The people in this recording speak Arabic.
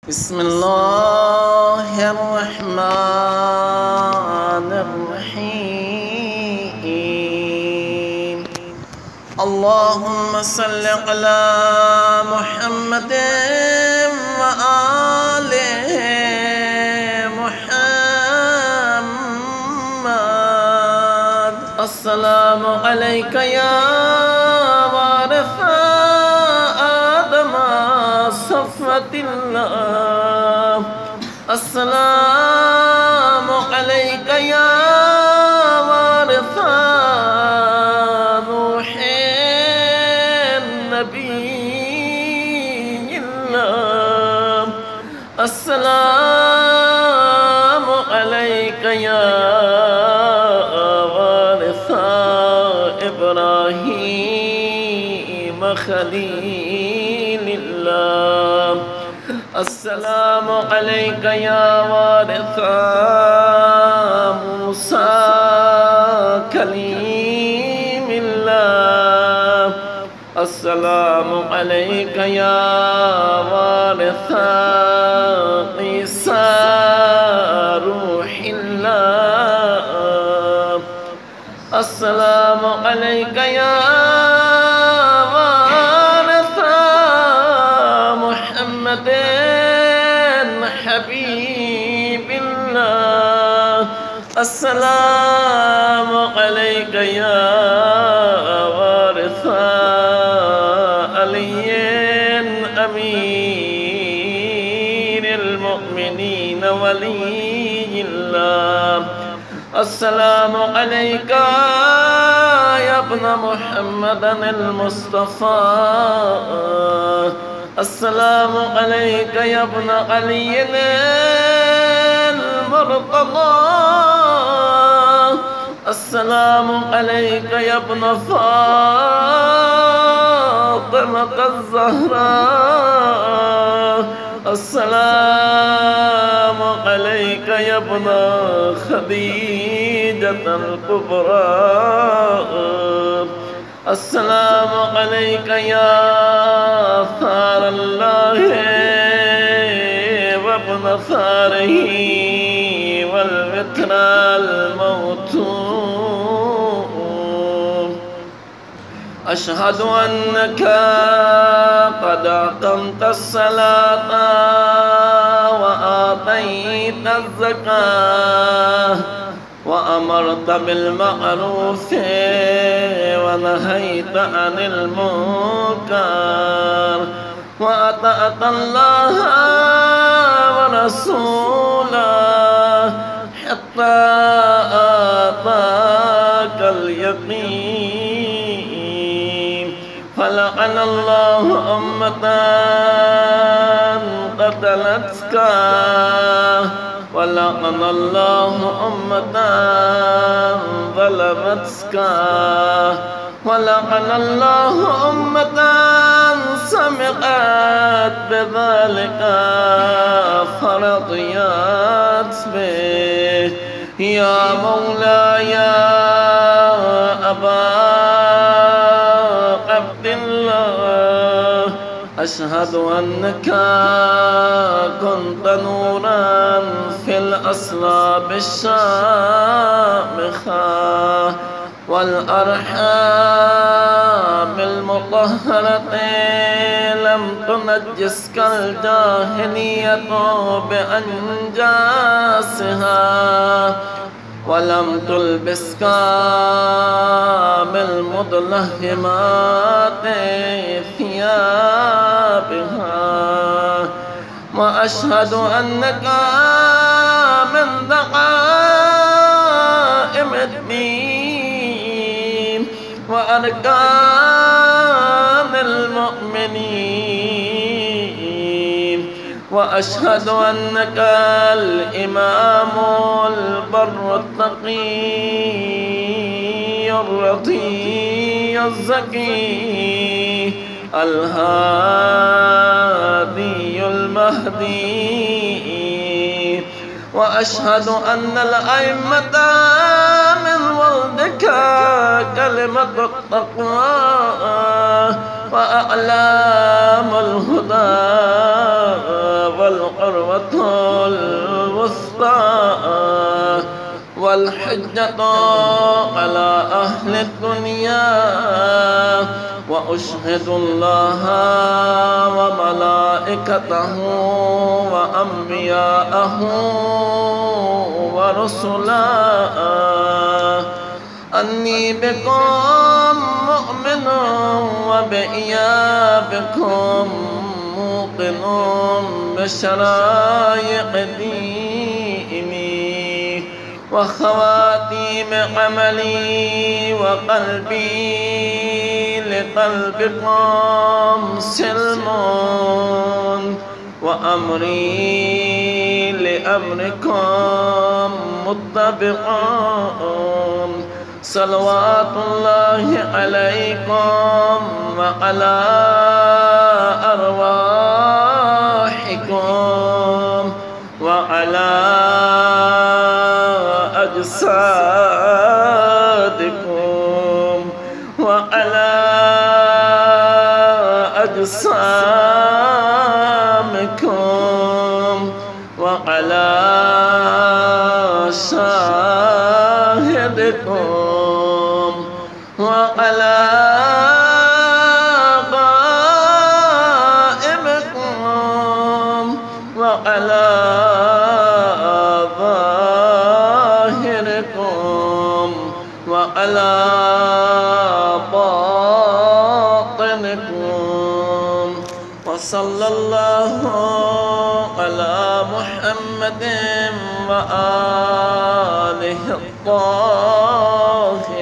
بسم الله الرحمن الرحيم. اللهم صل على محمد وآل محمد. السلام عليك يا وارث آدم صفوة الله. السلام عليك يا وارث روح النبي الله. السلام عليك يا وارث إبراهيم خليل الله. السلام عليك يا وارث موسى كليم الله. السلام عليك يا وارث عيسى روح الله. السلام عليك يا وارث محمد حبيب الله. السلام عليك يا وارث علي أمير المؤمنين ولي الله. السلام عليك يا ابن محمد المصطفى. السلام عليك يا ابن علي المرتضى. السلام عليك يا ابن فاطمة الزهراء. السلام عليك يا ابن خديجة الكبرى. السلام عليك يا ثار الله وابن ثاره والوتر الموتور. أشهد أنك قد أقمت الصلاة وآتيت الزكاة وأمرت بالمعروف ونهيت عن المنكر وأطعت الله ورسوله حتى آتاك اليقين. فلعن الله أمة قتلتك ولعن الله أمة ظلمتك ولعن الله أمة سمعت بذلك فرضيت به. يا مولاي أبا عبد الله، أشهد أنك كنت نورا في الأصلاب الشامخة والأرحام المطهرة. لم تنجسك الجاهلية بأنجاسها ولم تلبسك بالمدلهمات ثيابها. وأشهد أنك من دعائم الدين وأركان المؤمنين. وأشهد أنك الإمام البر التقي الرضي الزكي الهادي المهدي. وأشهد أن الأئمة من ولدك كلمة التقوى وأعلام الهدى والقروة الوسطى والحجة على أهل الدنيا وأشهد الله وملائكته وأنبياءه ورسله أني بكم مؤمن وبإيابكم موقن بشرائع ديني وخواتيم عملي وقلبي لقلبكم سلم وأمري لأمركم متبعون صلوات الله عليكم وعلى أرواحكم وعلى أجسادكم وعلى أجسامكم وعلى شاهدكم وعلى غائبكم وعلى ظاهركم وعلى باطنكم وصلى الله على محمد وآله الطاهرين.